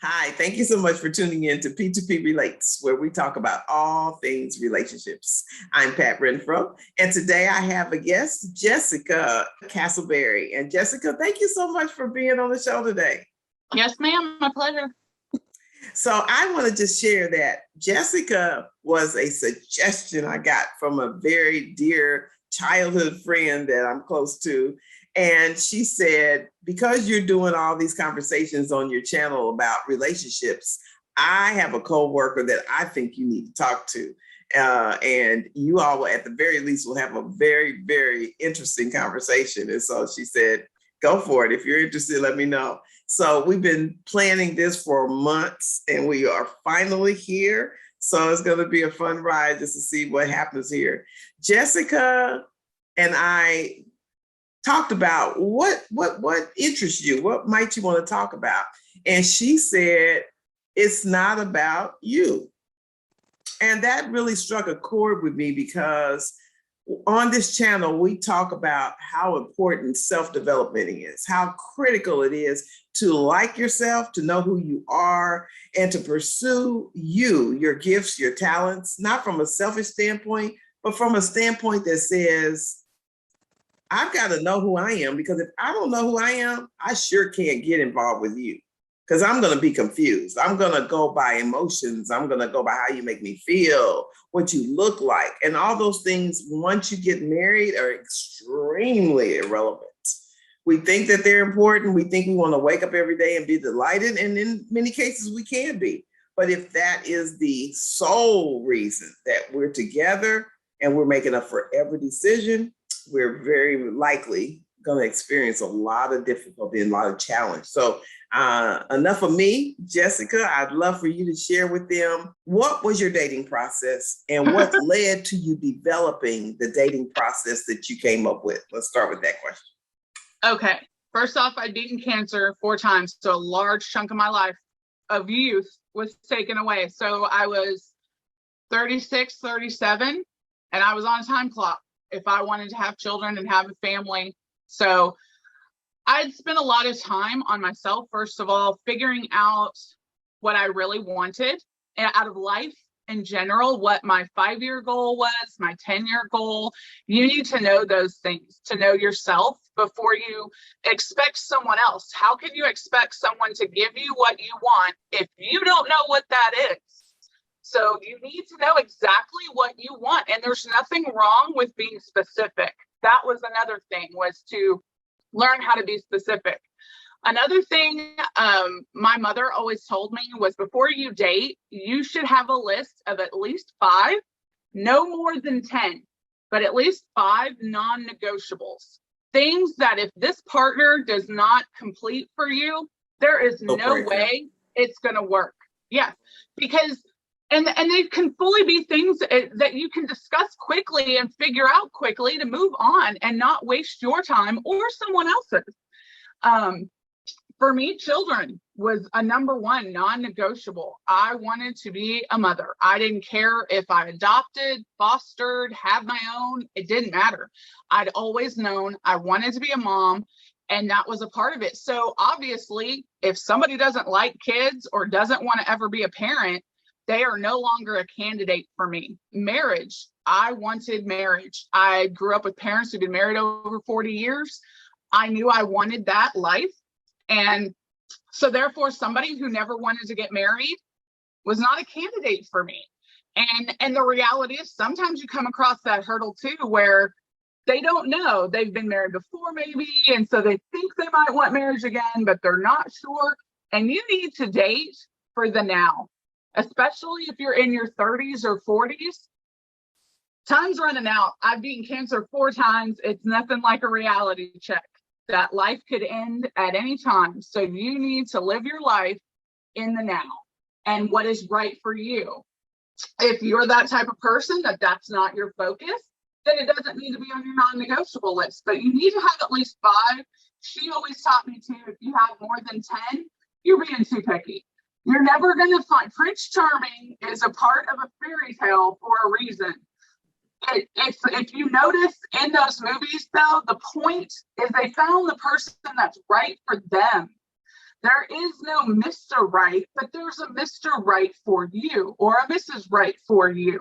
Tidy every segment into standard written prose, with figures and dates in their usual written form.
Hi, thank you so much for tuning in to P2P Relates, where we talk about all things relationships. I'm Pat Renfro, and today I have a guest, Jessica Castleberry. And Jessica, thank you so much for being on the show today. Yes, ma'am. My pleasure. So I want to just share that Jessica was a suggestion I got from a very dear childhood friend that I'm close to. And she said, because you're doing all these conversations on your channel about relationships, I have a coworker that I think you need to talk to. And you all, at the very least, will have a very, very interesting conversation. And so she said, go for it. If you're interested, let me know. So we've been planning this for months and we are finally here. So it's going to be a fun ride just to see what happens here. Jessica and I talked about what interests you, what might you want to talk about? And she said, it's not about you. And that really struck a chord with me because on this channel, we talk about how important self-development is, how critical it is to like yourself, to know who you are, and to pursue your gifts, your talents, not from a selfish standpoint, but from a standpoint that says, I've got to know who I am, because if I don't know who I am, I sure can't get involved with you, because I'm going to be confused. I'm going to go by emotions. I'm going to go by how you make me feel, what you look like. And all those things, once you get married, are extremely irrelevant. We think that they're important. We think we want to wake up every day and be delighted. And in many cases, we can be. But if that is the sole reason that we're together and we're making a forever decision, we're very likely going to experience a lot of difficulty and a lot of challenge. So enough of me, Jessica. I'd love for you to share with them, what was your dating process and what led to you developing the dating process that you came up with? Let's start with that question. Okay. First off, I'd beaten cancer 4 times. So a large chunk of my life of youth was taken away. So I was 36, 37, and I was on a time clock if I wanted to have children and have a family. So I'd spent a lot of time on myself, first of all, figuring out what I really wanted out of life in general, what my 5-year goal was, my 10-year goal. You need to know those things to know yourself before you expect someone else. How can you expect someone to give you what you want if you don't know what that is? So you need to know exactly what you want. And there's nothing wrong with being specific. That was another thing, was to learn how to be specific. Another thing my mother always told me was, before you date, you should have a list of at least 5, no more than 10, but at least 5 non-negotiables. Things that if this partner does not complete for you, there is no way it's going to work. Yeah, because and they can fully be things that you can discuss quickly and figure out quickly to move on and not waste your time or someone else's. For me, children was a #1 non-negotiable. I wanted to be a mother. I didn't care if I adopted, fostered, had my own. It didn't matter. I'd always known I wanted to be a mom, and that was a part of it. So obviously, if somebody doesn't like kids or doesn't want to ever be a parent, they are no longer a candidate for me. Marriage, I wanted marriage. I grew up with parents who've been married over 40 years. I knew I wanted that life. And so therefore, somebody who never wanted to get married was not a candidate for me. And the reality is, sometimes you come across that hurdle too, where they don't know. They've been married before maybe, and so they think they might want marriage again, but they're not sure. And you need to date for the now. Especially if you're in your 30s or 40s, time's running out. I've beaten cancer 4 times. It's nothing like a reality check. That life could end at any time. So you need to live your life in the now and what is right for you. If you're that type of person that's not your focus, then it doesn't need to be on your non-negotiable list. But you need to have at least 5. She always taught me too, if you have more than 10, you're being too picky. You're never going to find. Prince Charming is a part of a fairy tale for a reason. If you notice in those movies, though, the point is they found the person that's right for them. There is no Mr. Right, but there's a Mr. Right for you or a Mrs. Right for you.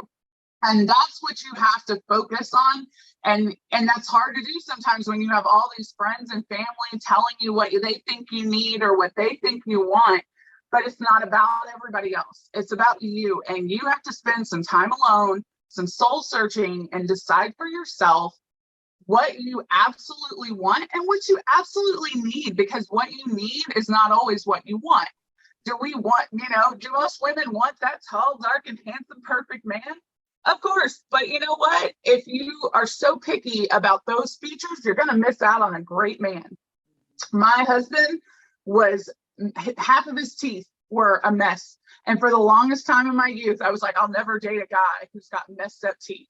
And that's what you have to focus on. And that's hard to do sometimes when you have all these friends and family telling you what they think you need or what they think you want. But it's not about everybody else. It's about you. And you have to spend some time alone, some soul searching, and decide for yourself what you absolutely want and what you absolutely need, because what you need is not always what you want. Do we want, do most women want that tall, dark, and handsome, perfect man? Of course. But you know what? If you are so picky about those features, you're going to miss out on a great man. My husband was, half of his teeth were a mess. And for the longest time in my youth, I was like, I'll never date a guy who's got messed up teeth.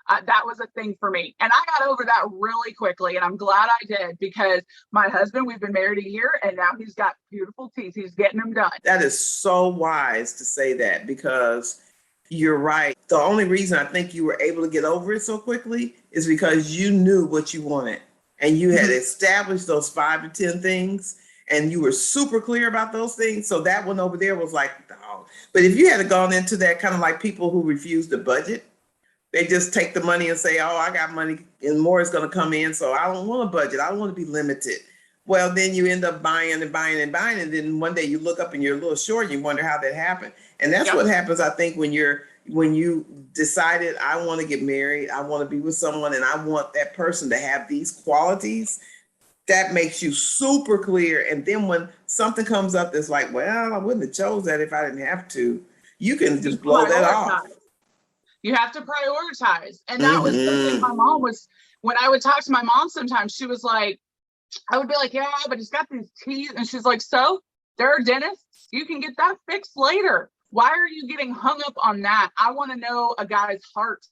That was a thing for me. And I got over that really quickly. And I'm glad I did, because my husband, we've been married a year and now he's got beautiful teeth. He's getting them done. That is so wise to say that, because you're right. The only reason I think you were able to get over it so quickly is because you knew what you wanted and you had established those 5 to 10 things and you were super clear about those things. So that one over there was like, oh. But if you had gone into that kind of like people who refuse to budget, they just take the money and say, oh, I got money and more is going to come in, so I don't want a budget. I don't want to be limited. Well, then you end up buying and buying and buying. And then one day you look up and you're a little short. You wonder how that happened. And that's what happens, I think, when you decided, I want to get married, I want to be with someone, and I want that person to have these qualities. That makes you super clear. And then when something comes up that's like, well, I wouldn't have chose that if I didn't have to, you can just blow that off. You have to prioritize. And that was something my mom was, when I would talk to my mom sometimes, she was like, I would be like, yeah, but he's got these teeth. And she's like, so there are dentists. You can get that fixed later. Why are you getting hung up on that? I want to know a guy's heart.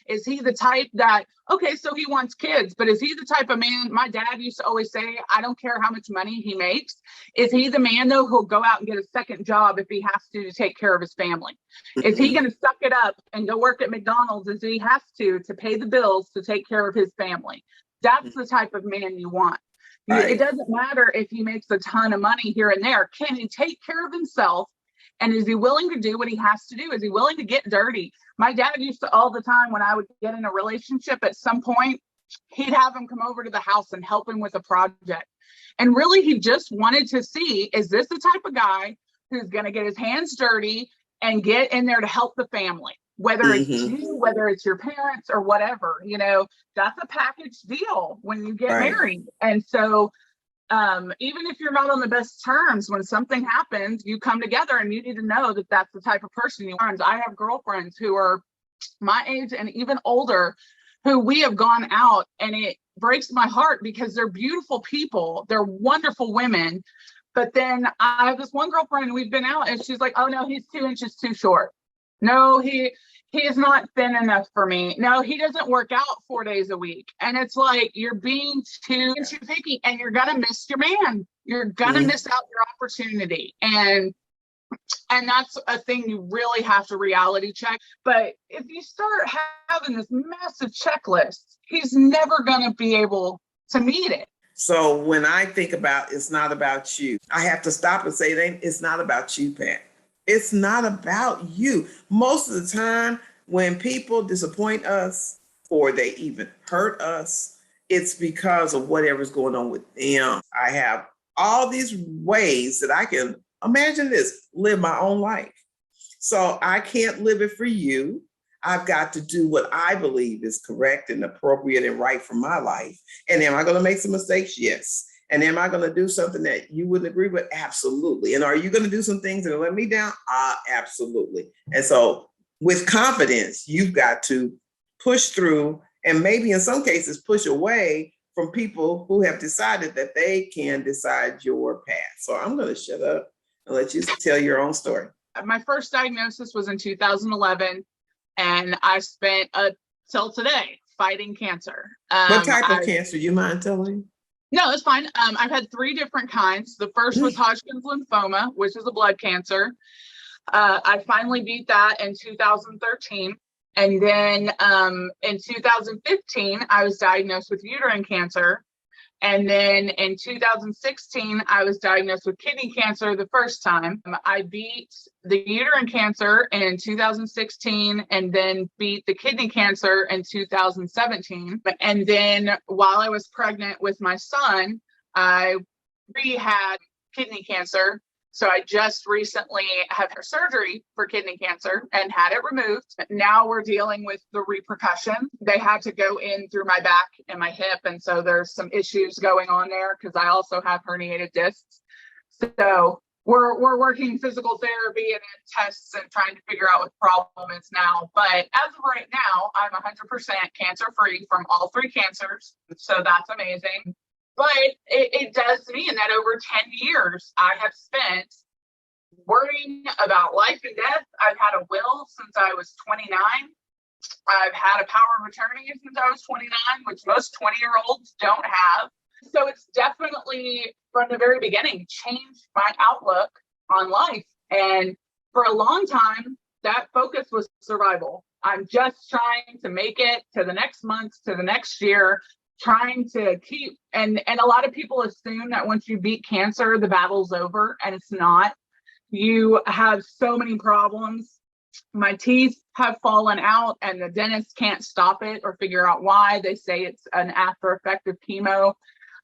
Is he the type that, okay, so he wants kids, but is he the type of man? My dad used to always say, I don't care how much money he makes. Is he the man, though, who'll go out and get a second job if he has to take care of his family? Is he going to suck it up and go work at McDonald's as he has to pay the bills to take care of his family? That's the type of man you want. Right. It doesn't matter if he makes a ton of money here and there. Can he take care of himself? And is he willing to do what he has to do? Is he willing to get dirty? My dad used to, all the time when I would get in a relationship, at some point, he'd have him come over to the house and help him with a project. And really, he just wanted to see, is this the type of guy who's going to get his hands dirty and get in there to help the family? Whether it's you, whether it's your parents or whatever, that's a package deal when you get married. And so even if you're not on the best terms, when something happens, you come together and you need to know that that's the type of person you are. And I have girlfriends who are my age and even older who we have gone out, and it breaks my heart because they're beautiful people. They're wonderful women. But then I have this one girlfriend, we've been out and she's like, oh no, he's 2 inches too short. No, he is not thin enough for me. No, he doesn't work out 4 days a week. And it's like, you're being too picky and you're going to miss your man. You're going to miss out your opportunity. And that's a thing you really have to reality check. But if you start having this massive checklist, he's never going to be able to meet it. So when I think about it's not about you, I have to stop and say, it's not about you, Pat. It's not about you. Most of the time when people disappoint us or they even hurt us, it's because of whatever's going on with them. I have all these ways that I can, imagine this, live my own life. So I can't live it for you. I've got to do what I believe is correct and appropriate and right for my life. And am I going to make some mistakes? Yes. And am I going to do something that you wouldn't agree with? Absolutely. And are you going to do some things that let me down? Absolutely. And so with confidence, you've got to push through and maybe in some cases push away from people who have decided that they can decide your path. So I'm going to shut up and let you tell your own story. My first diagnosis was in 2011, and I spent till today fighting cancer. What type of cancer? You mind telling me? No, it's fine. I've had 3 different kinds. The first was Hodgkin's lymphoma, which is a blood cancer. I finally beat that in 2013. And then in 2015, I was diagnosed with uterine cancer. And then in 2016, I was diagnosed with kidney cancer the first time. I beat the uterine cancer in 2016 and then beat the kidney cancer in 2017. And then while I was pregnant with my son, I had kidney cancer. So I just recently had surgery for kidney cancer and had it removed. Now we're dealing with the repercussion. They had to go in through my back and my hip. And so there's some issues going on there because I also have herniated discs. So we're working physical therapy and tests and trying to figure out what the problem is now. But as of right now, I'm 100% cancer free from all 3 cancers. So that's amazing. But it does mean that over 10 years, I have spent worrying about life and death. I've had a will since I was 29. I've had a power of attorney since I was 29, which most 20-year-olds don't have. So it's definitely, from the very beginning, changed my outlook on life. And for a long time, that focus was survival. I'm just trying to make it to the next month, to the next year, trying to keep, and a lot of people assume that once you beat cancer, the battle's over, and it's not. You have so many problems. My teeth have fallen out and the dentist can't stop it or figure out why. They say it's an after effect of chemo.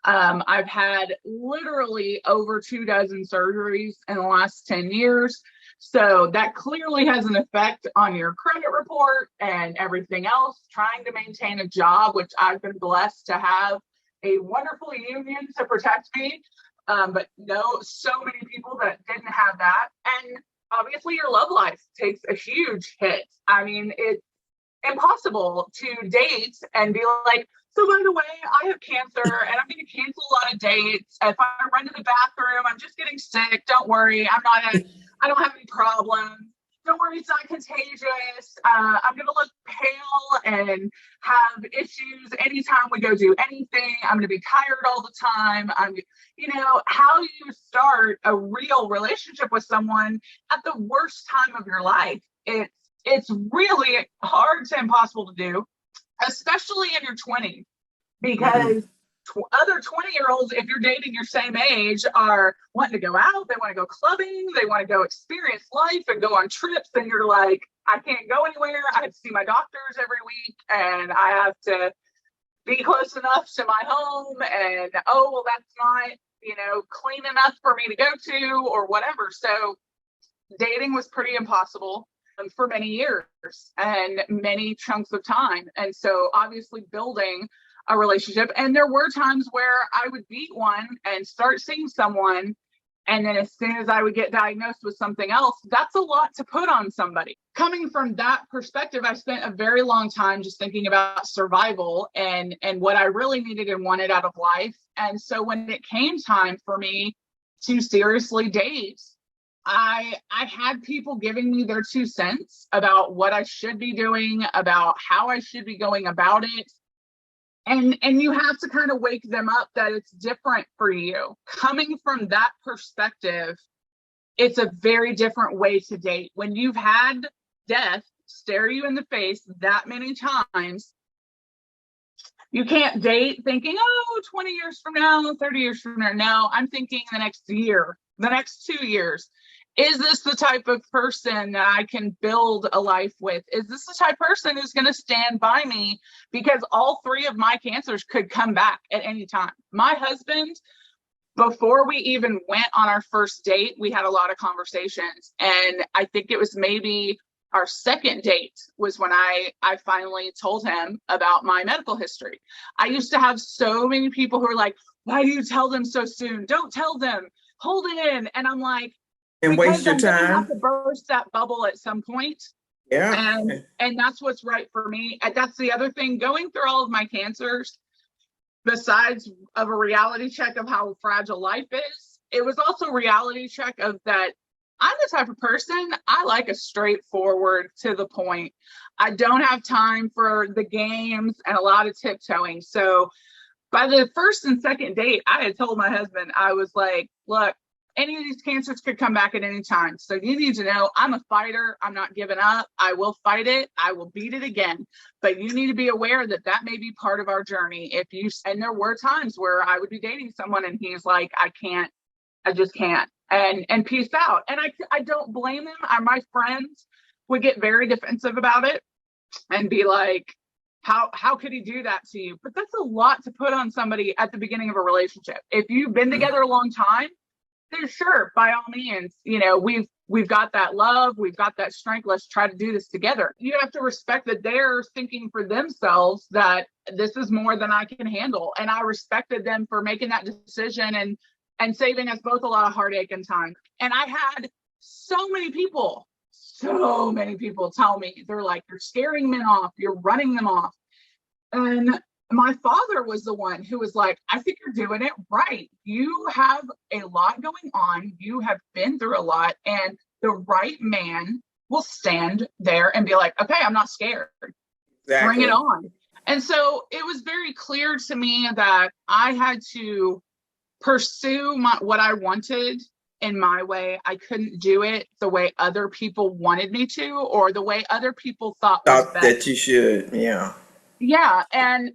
I've had literally over 24 surgeries in the last 10 years. So that clearly has an effect on your credit report and everything else. Trying to maintain a job, which I've been blessed to have a wonderful union to protect me. But no, so many people that didn't have that. And obviously your love life takes a huge hit. I mean, it's impossible to date and be like, so by the way, I have cancer and I'm going to cancel a lot of dates. If I run to the bathroom, I'm just getting sick. Don't worry. I don't have any problems. Don't worry, it's not contagious. I'm going to look pale and have issues anytime we go do anything. I'm going to be tired all the time. How do you start a real relationship with someone at the worst time of your life? It's really hard to impossible to do, especially in your 20s, because other 20-year-olds, if you're dating your same age, are wanting to go out. They want to go clubbing. They want to go experience life and go on trips. And you're like, I can't go anywhere. I have to see my doctors every week and I have to be close enough to my home. And, oh, well, that's not, clean enough for me to go to or whatever. So dating was pretty impossible for many years and many chunks of time. And so obviously building a relationship. And there were times where I would meet one and start seeing someone. And then as soon as I would get diagnosed with something else, that's a lot to put on somebody. Coming from that perspective, I spent a very long time just thinking about survival and what I really needed and wanted out of life. And so when it came time for me to seriously date, I had people giving me their 2 cents about what I should be doing, about how I should be going about it. And you have to kind of wake them up that it's different for you. Coming from that perspective, it's a very different way to date. When you've had death stare you in the face that many times, you can't date thinking, 20 years from now, 30 years from now. No, I'm thinking the next year, the next 2 years. Is this the type of person that I can build a life with? Is this the type of person who's going to stand by me? Because all 3 of my cancers could come back at any time. My husband, before we even went on our first date, we had a lot of conversations. And I think it was maybe our second date was when I finally told him about my medical history. I used to have so many people who are like, why do you tell them so soon? Don't tell them. Hold it in. And I'm like, and waste your I'm time. have to burst that bubble at some point. Yeah. And that's what's right for me. And that's the other thing, going through all of my cancers, besides of a reality check of how fragile life is, it was also a reality check of that I'm the type of person, I like a straightforward, to the point. I don't have time for the games and a lot of tiptoeing. So by the first and second date, I had told my husband, I was like, look, any of these cancers could come back at any time. So you need to know I'm a fighter. I'm not giving up. I will fight it. I will beat it again. But you need to be aware that that may be part of our journey. And there were times where I would be dating someone and he's like, I just can't. And peace out. And I don't blame him. My friends would get very defensive about it and be like, how could he do that to you? But that's a lot to put on somebody at the beginning of a relationship. If you've been together a long time, then sure, by all means, we've got that love, we've got that strength. Let's try to do this together. You have to respect that they're thinking for themselves that this is more than I can handle. And I respected them for making that decision and saving us both a lot of heartache and time. And I had so many people tell me, they're like, you're scaring men off, you're running them off. And my father was the one who was like, I think you're doing it right. You have a lot going on. You have been through a lot, and the right man will stand there and be like, okay, I'm not scared. Exactly. Bring it on. And so it was very clear to me that I had to pursue what I wanted in my way. I couldn't do it the way other people wanted me to, or the way other people thought was best. That you should. Yeah. Yeah. And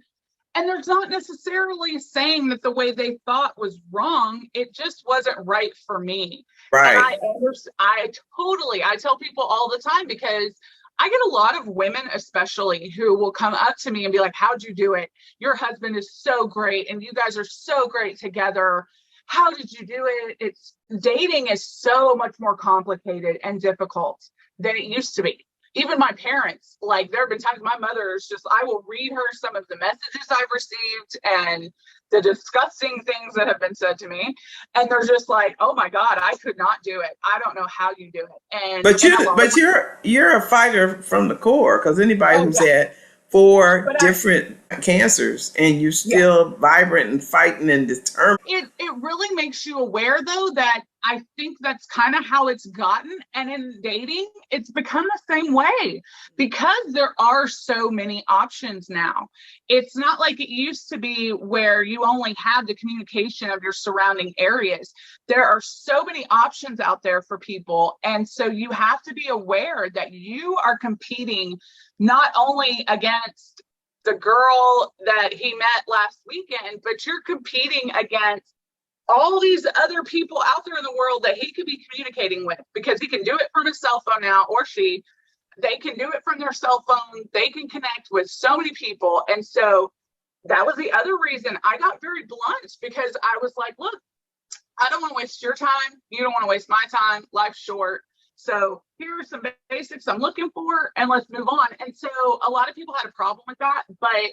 there's not necessarily saying that the way they thought was wrong. It just wasn't right for me. Right. And I tell people all the time, because I get a lot of women, especially, who will come up to me and be like, how'd you do it? Your husband is so great. And you guys are so great together. How did you do it? Dating is so much more complicated and difficult than it used to be. Even my parents, like, there have been times my mother is just, I will read her some of the messages I've received and the disgusting things that have been said to me. And they're just like, oh my God, I could not do it. I don't know how you do it. But you're a fighter from the core, because anybody who's had 4 different cancers and you're still vibrant and fighting and determined. It really makes you aware, though, that I think that's kind of how it's gotten. And in dating, it's become the same way, because there are so many options now. It's not like it used to be where you only have the communication of your surrounding areas. There are so many options out there for people. And so you have to be aware that you are competing not only against the girl that he met last weekend, but you're competing against all these other people out there in the world that he could be communicating with, because he can do it from his cell phone now, or they can do it from their cell phone. They can connect with so many people. And so that was the other reason I got very blunt, because I was like, look, I don't want to waste your time. You don't want to waste my time. Life's short. So here are some basics I'm looking for, and let's move on. And so a lot of people had a problem with that. But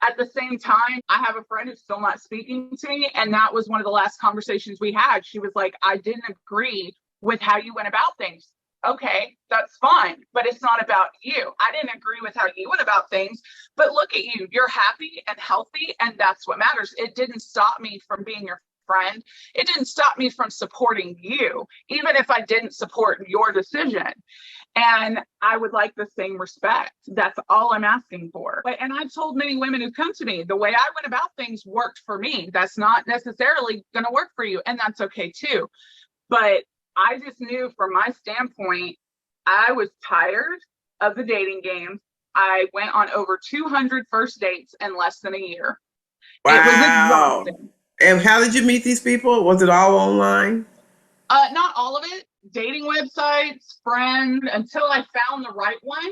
at the same time, I have a friend who's still not speaking to me. And that was one of the last conversations we had. She was like, I didn't agree with how you went about things. Okay, that's fine. But it's not about you. I didn't agree with how you went about things. But look at you. You're happy and healthy. And that's what matters. It didn't stop me from being your friend. It didn't stop me from supporting you, even if I didn't support your decision. And I would like the same respect. That's all I'm asking for. And I've told many women who come to me, the way I went about things worked for me. That's not necessarily going to work for you. And that's okay too. But I just knew, from my standpoint, I was tired of the dating game. I went on over 200 first dates in less than a year. Wow. It was exhausting. And how did you meet these people? Was it all online? Not all of it. Dating websites, friends, until I found the right one.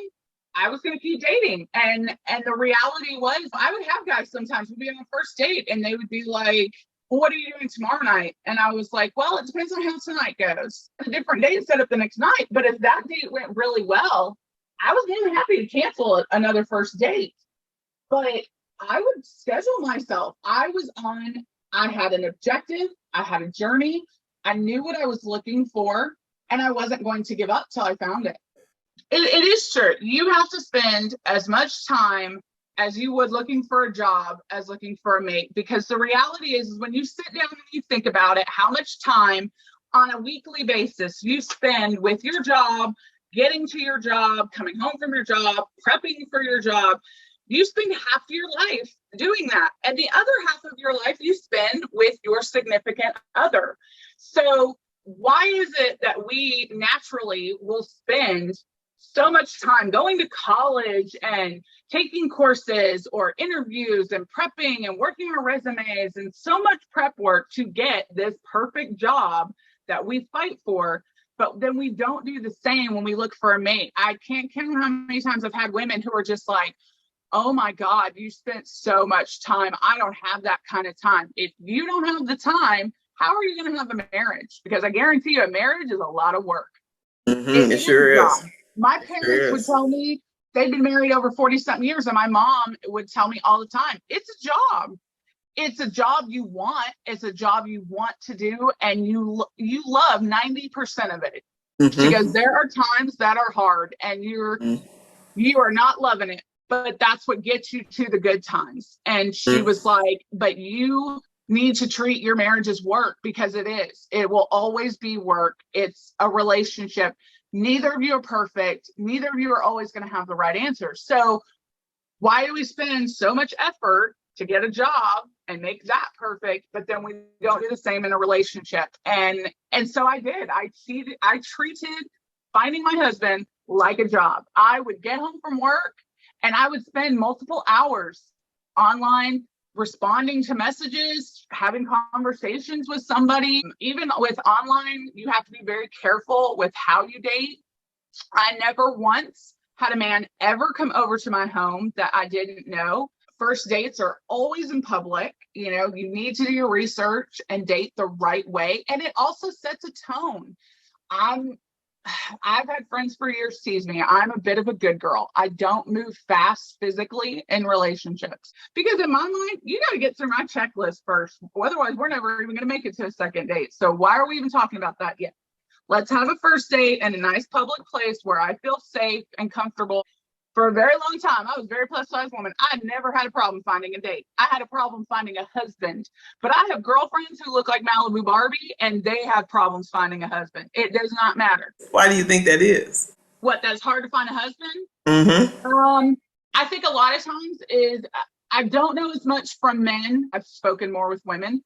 I was going to keep dating. And the reality was, I would have guys sometimes would be on a first date and they would be like, well, what are you doing tomorrow night? And I was like, well, it depends on how tonight goes. A different date set up the next night. But if that date went really well, I was more than happy to cancel another first date. But I would schedule myself. I had an objective. I had a journey. I knew what I was looking for, and I wasn't going to give up till I found it. It is true. You have to spend as much time as you would looking for a job as looking for a mate, because the reality is when you sit down and you think about it, how much time on a weekly basis you spend with your job, getting to your job, coming home from your job, prepping for your job. you spend half your life doing that. And the other half of your life you spend with your significant other. So why is it that we naturally will spend so much time going to college and taking courses or interviews and prepping and working on resumes and so much prep work to get this perfect job that we fight for, but then we don't do the same when we look for a mate? I can't count how many times I've had women who are just like, oh my God, you spent so much time. I don't have that kind of time. If you don't have the time, how are you going to have a marriage? Because I guarantee you a marriage is a lot of work. It sure is. My parents would tell me they'd been married over 40 something years. And my mom would tell me all the time, it's a job. It's a job you want. It's a job you want to do. And you love 90% of it. Because there are times that are hard and you are not loving it, but that's what gets you to the good times. And she was like, but you need to treat your marriage as work, because it is. It will always be work. It's a relationship. Neither of you are perfect. Neither of you are always going to have the right answer. So why do we spend so much effort to get a job and make that perfect, but then we don't do the same in a relationship? And so I did. I treated finding my husband like a job. I would get home from work and I would spend multiple hours online responding to messages, having conversations with somebody. Even with online, you have to be very careful with how you date. I never once had a man ever come over to my home that I didn't know. First dates are always in public. You know, you need to do your research and date the right way. And it also sets a tone. I've had friends for years tease me. I'm a bit of a good girl. I don't move fast physically in relationships because in my mind, you got to get through my checklist first. Otherwise, we're never even going to make it to a second date. So why are we even talking about that yet? Let's have a first date in a nice public place where I feel safe and comfortable. For a very long time, I was a very plus-size woman. I never had a problem finding a date. I had a problem finding a husband. But I have girlfriends who look like Malibu Barbie, and they have problems finding a husband. It does not matter. Why do you think that is? What, that's hard to find a husband? I think a lot of times is, I don't know as much from men. I've spoken more with women.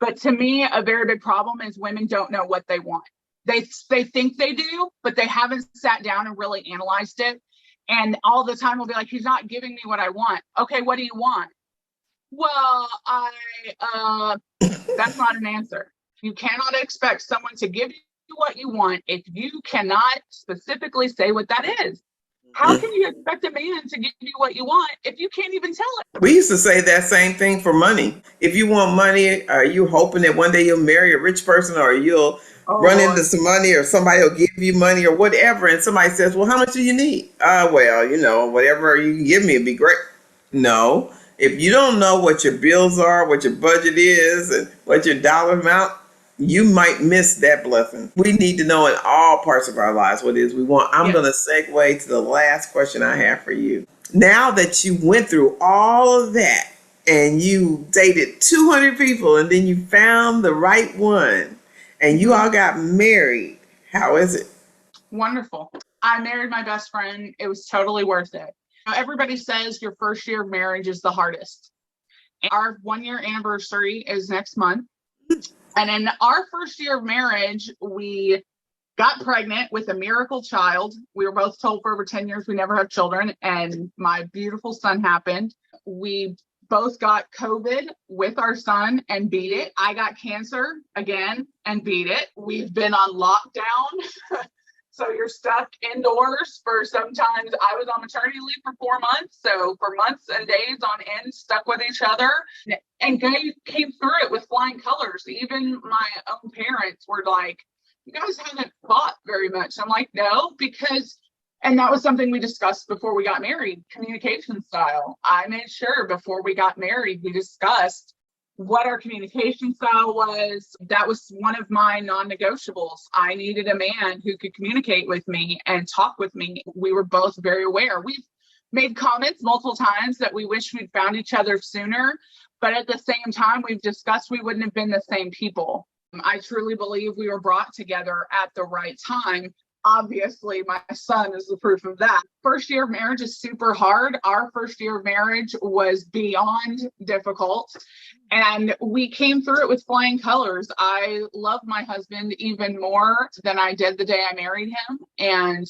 But to me, a very big problem is women don't know what they want. They think they do, but they haven't sat down and really analyzed it. And all the time we'll be like, he's not giving me what I want. Okay, what do you want? Well, that's not an answer. You cannot expect someone to give you what you want if you cannot specifically say what that is. How can you expect a man to give you what you want if you can't even tell it? We used to say that same thing for money. If you want money, are you hoping that one day you'll marry a rich person, or you'll run into some money, or somebody will give you money or whatever? And somebody says, well, how much do you need? Well, whatever you can give me would be great. No, if you don't know what your bills are, what your budget is, and what your dollar amount, you might miss that blessing. We need to know in all parts of our lives what it is we want. I'm going to segue to the last question I have for you. Now that you went through all of that and you dated 200 people and then you found the right one and you all got married, how is it? Wonderful. I married my best friend. It was totally worth it. Everybody says your first year of marriage is the hardest. Our 1-year anniversary is next month. And in our first year of marriage, we got pregnant with a miracle child. We were both told for over 10 years we never have children. And my beautiful son happened. We both got COVID with our son and beat it. I got cancer again and beat it. We've been on lockdown. So you're stuck indoors for sometimes. I was on maternity leave for 4 months. So for months and days on end, stuck with each other, and came through it with flying colors. Even my own parents were like, you guys haven't fought very much. I'm like, no, and that was something we discussed before we got married, communication style. I made sure before we got married, we discussed what our communication style was. That was one of my non-negotiables. I needed a man who could communicate with me and talk with me. We were both very aware. We've made comments multiple times that we wish we'd found each other sooner, but at the same time, we've discussed we wouldn't have been the same people. I truly believe we were brought together at the right time. obviously my son is the proof of that. First year of marriage is super hard. Our first year of marriage was beyond difficult, and we came through it with flying colors. I love my husband even more than I did the day I married him. And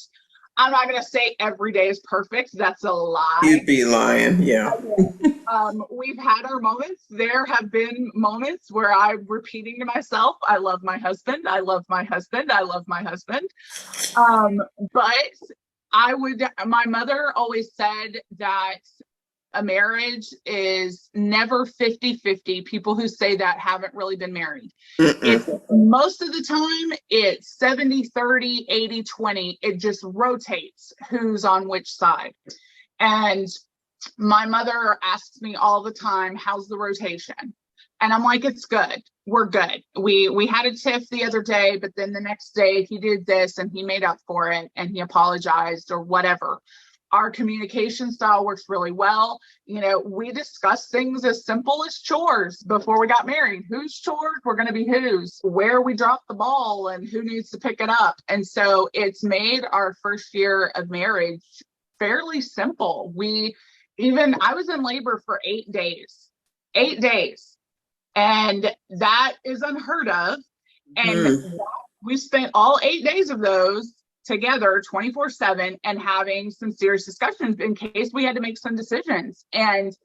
I'm not going to say every day is perfect. That's a lie. You'd be lying. Yeah. We've had our moments. There have been moments where I'm repeating to myself, I love my husband. I love my husband. I love my husband. But my mother always said that a marriage is never 50-50. People who say that haven't really been married. It's most of the time it's 70-30, 80-20. It just rotates who's on which side. And my mother asks me all the time, how's the rotation? And I'm like, it's good. We're good. We had a tiff the other day, but then the next day he did this and he made up for it and he apologized or whatever. Our communication style works really well. You know, we discuss things as simple as chores before we got married. Whose chores were going to be whose, where we dropped the ball and who needs to pick it up. And so it's made our first year of marriage fairly simple. I was in labor for 8 days. 8 days. And that is unheard of. And we spent all 8 days of those together 24/7 and having some serious discussions in case we had to make some decisions. And,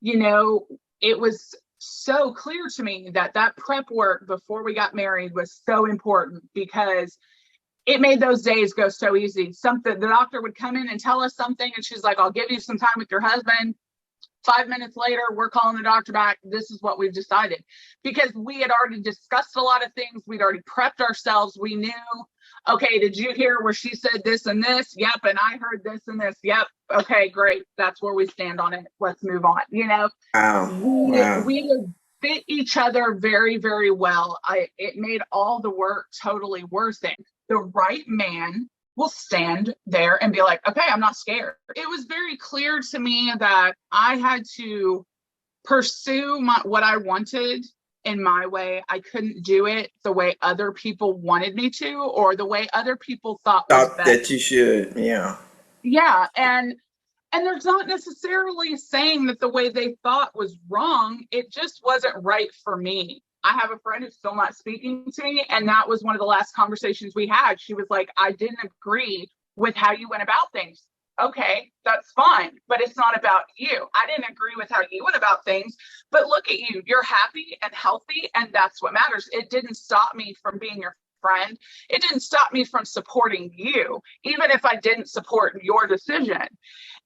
you know, it was so clear to me that prep work before we got married was so important because it made those days go so easy. The doctor would come in and tell us something and she's like, I'll give you some time with your husband. 5 minutes later, we're calling the doctor back. This is what we've decided. Because we had already discussed a lot of things. We'd already prepped ourselves. We knew, okay, did you hear where she said this and this? Yep. And I heard this and this. Yep. Okay, great. That's where we stand on it. Let's move on. You know, we would fit each other very, very well. It made all the work totally worth it. The right man will stand there and be like, okay, I'm not scared. It was very clear to me that I had to pursue what I wanted in my way. I couldn't do it the way other people wanted me to, or the way other people thought was best. That you should. Yeah. And there's not necessarily saying that the way they thought was wrong. It just wasn't right for me. I have a friend who's still not speaking to me, and that was one of the last conversations we had. She was like, I didn't agree with how you went about things. Okay, that's fine, but it's not about you. I didn't agree with how you went about things, but look at you. You're happy and healthy, and that's what matters. It didn't stop me from being your friend. It didn't stop me from supporting you, even if I didn't support your decision.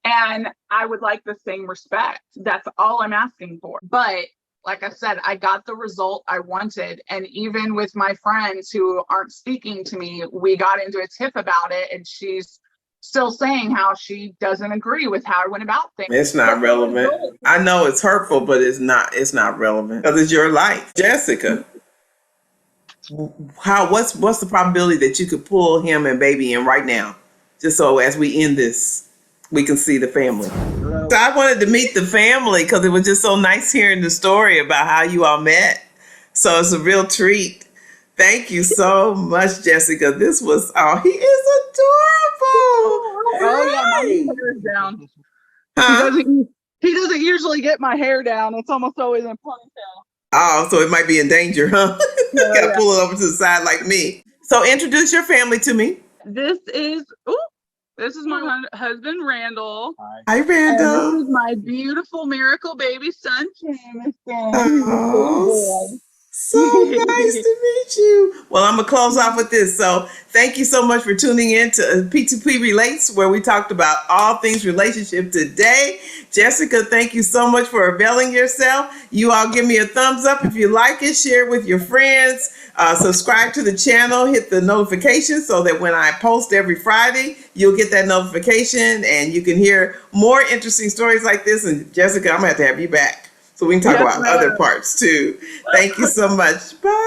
And I would like the same respect. That's all I'm asking for. But like I said, I got the result I wanted. And even with my friends who aren't speaking to me, we got into a tiff about it. And she's still saying how she doesn't agree with how I went about things. It's not relevant. I know it's hurtful, but it's not relevant because it's your life. Jessica, what's the probability that you could pull him and baby in right now? Just so as we end this, we can see the family. So I wanted to meet the family because it was just so nice hearing the story about how you all met. So it's a real treat. Thank you so much, Jessica. This was, he is adorable. Oh, yeah, my hair is down. Huh? He doesn't usually get my hair down. It's almost always in a ponytail. Oh, so it might be in danger, huh? You gotta pull it over to the side like me. So introduce your family to me. This is my husband, Randall. Hi, Randall. And this is my beautiful miracle baby son, Jameson. Oh, so nice to meet you. Well, I'm going to close off with this. So thank you so much for tuning in to P2P Relates, where we talked about all things relationship today. Jessica, thank you so much for availing yourself. You all give me a thumbs up if you like it. Share it with your friends. Subscribe to the channel. Hit the notification so that when I post every Friday, you'll get that notification and you can hear more interesting stories like this. And Jessica, I'm going to have you back so we can talk about other parts too. Thank you so much. Bye.